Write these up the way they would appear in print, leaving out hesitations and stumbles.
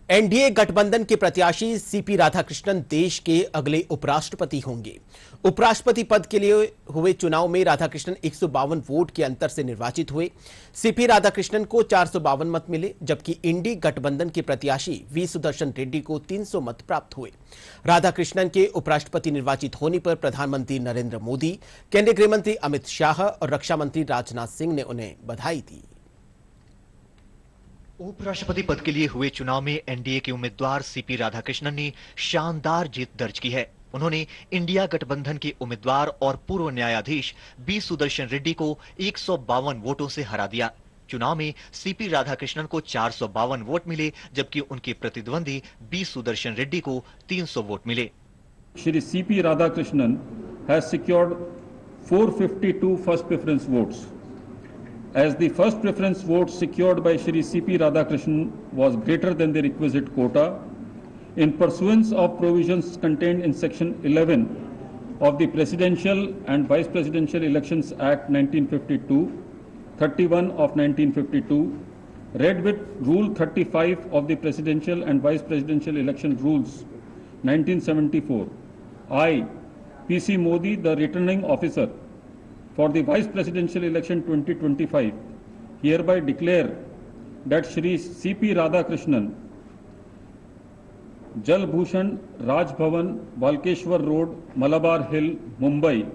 NDA गठबंधन के प्रत्याशी सीपी राधाकृष्णन देश के अगले उपराष्ट्रपति होंगे। उपराष्ट्रपति पद के लिए हुए चुनाव में राधाकृष्णन 152 वोट के अंतर से निर्वाचित हुए। सीपी राधाकृष्णन को 452 मत मिले, जबकि इंडी गठबंधन के प्रत्याशी वी सुदर्शन रेड्डी को 300 मत प्राप्त हुए। राधाकृष्णन के उपराष्ट्रपति निर्वाचित होने पर प्रधानमंत्री नरेंद्र मोदी, केंद्रीय गृह मंत्री अमित शाह और रक्षा मंत्री राजनाथ सिंह ने उन्हें बधाई दी। उपराष्ट्रपति पद के लिए हुए चुनाव में एनडीए के उम्मीदवार सीपी राधाकृष्णन ने शानदार जीत दर्ज की है। उन्होंने इंडिया गठबंधन के उम्मीदवार और पूर्व न्यायाधीश बी सुदर्शन रेड्डी को 152 वोटों से हरा दिया। चुनाव में सीपी राधाकृष्णन को 452 वोट मिले, जबकि उनके प्रतिद्वंदी बी सुदर्शन रेड्डी को 300 वोट मिले। Shri CP Radhakrishnan has secured 452 first preference votes. As the first preference vote secured by Shri C.P. Radhakrishnan was greater than the requisite quota, in pursuance of provisions contained in Section 11 of the Presidential and Vice Presidential Elections Act 1952, 31 of 1952, read with Rule 35 of the Presidential and Vice Presidential Election Rules 1974, I, P.C. Modi, the returning officer, for the Vice Presidential Election 2025, hereby declare that Shri C.P. Radhakrishnan, Jal Bhushan Raj Bhavan, Balkeshwar Road, Malabar Hill, Mumbai,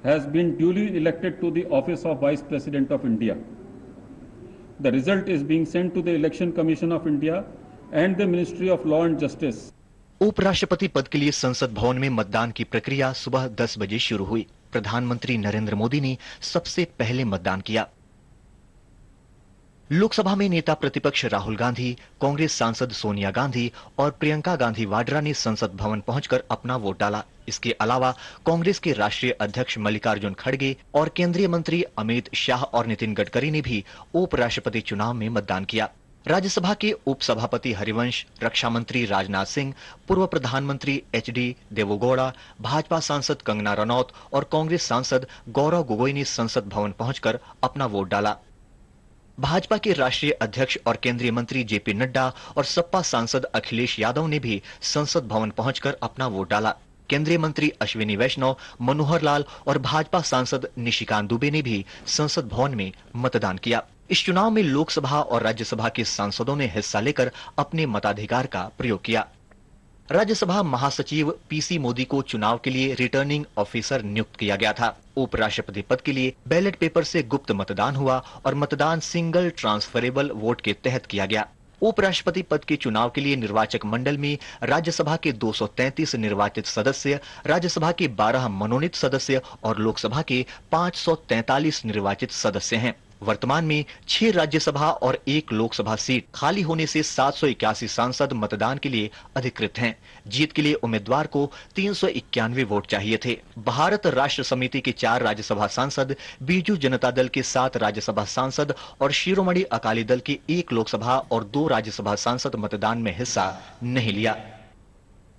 has been duly elected to the office of Vice President of India. The result is being sent to the Election Commission of India and the Ministry of Law and Justice. उपराष्ट्रपति पद के लिए संसद भवन में मतदान की प्रक्रिया सुबह 10 बजे शुरू हुई। प्रधानमंत्री नरेंद्र मोदी ने सबसे पहले मतदान किया। लोकसभा में नेता प्रतिपक्ष राहुल गांधी, कांग्रेस सांसद सोनिया गांधी और प्रियंका गांधी वाड्रा ने संसद भवन पहुंचकर अपना वोट डाला। इसके अलावा कांग्रेस के राष्ट्रीय अध्यक्ष मल्लिकार्जुन खड़गे और केंद्रीय मंत्री अमित शाह और नितिन गडकरी ने भी उपराष्ट्रपति चुनाव में मतदान किया। राज्यसभा के उपसभापति हरिवंश, रक्षा मंत्री राजनाथ सिंह, पूर्व प्रधानमंत्री एचडी देवेगौड़ा, भाजपा सांसद कंगना रनौत और कांग्रेस सांसद गौरव गोगोई ने संसद भवन पहुंचकर अपना वोट डाला। भाजपा के राष्ट्रीय अध्यक्ष और केंद्रीय मंत्री जेपी नड्डा और सपा सांसद अखिलेश यादव ने भी संसद भवन पहुंचकर अपना वोट डाला। केंद्रीय मंत्री अश्विनी वैष्णव, मनोहर लाल और भाजपा सांसद निशिकांत दुबे ने भी संसद भवन में मतदान किया। इस चुनाव में लोकसभा और राज्यसभा के सांसदों ने हिस्सा लेकर अपने मताधिकार का प्रयोग किया। राज्यसभा महासचिव पीसी मोदी को चुनाव के लिए रिटर्निंग ऑफिसर नियुक्त किया गया था। उपराष्ट्रपति पद के लिए बैलेट पेपर से गुप्त मतदान हुआ और मतदान सिंगल ट्रांसफरेबल वोट के तहत किया गया। उपराष्ट्रपति पद के चुनाव के लिए निर्वाचक मंडल में राज्यसभा के 233 निर्वाचित सदस्य, राज्यसभा के 12 मनोनीत सदस्य और लोकसभा के 543 निर्वाचित सदस्य हैं। वर्तमान में 6 राज्यसभा और 1 लोकसभा सीट खाली होने से 781 सांसद मतदान के लिए अधिकृत हैं। जीत के लिए उम्मीदवार को 391 वोट चाहिए थे। भारत राष्ट्र समिति के 4 राज्यसभा सांसद, बीजू जनता दल के 7 राज्यसभा सांसद और शिरोमणि अकाली दल के 1 लोकसभा और 2 राज्यसभा सांसद मतदान में हिस्सा नहीं लिया।